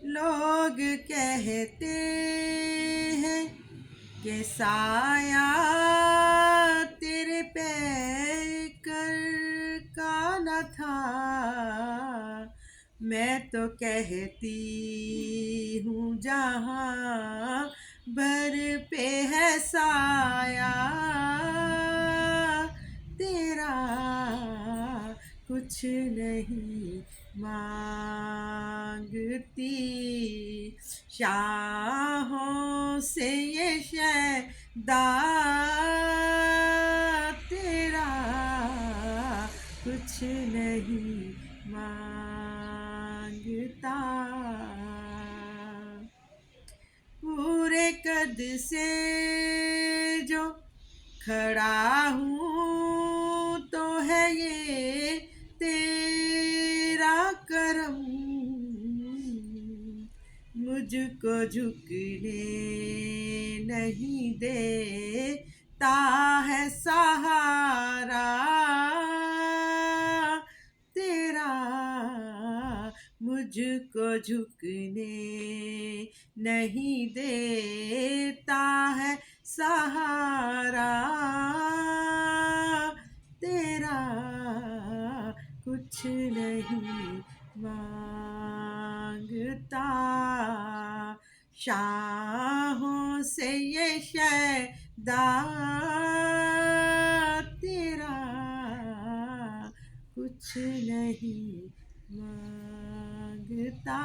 लोग कहते हैं कि साया तेरे पैकर का न था। मैं तो कहती हूँ जहाँ भर पे है साया तेरा कुछ नहीं मांगती। शाहों से ये शैदा तेरा कुछ नहीं मांगता। पूरे कद से जो खड़ा हूँ तो है ये तेरा करम। मुझको झुकने नहीं देता है सहारा तेरा। मुझको झुकने नहीं देता है सहारा तेरा कुछ नहीं मांगता। शाहों से ये शैदा तेरा कुछ नहीं मांगता।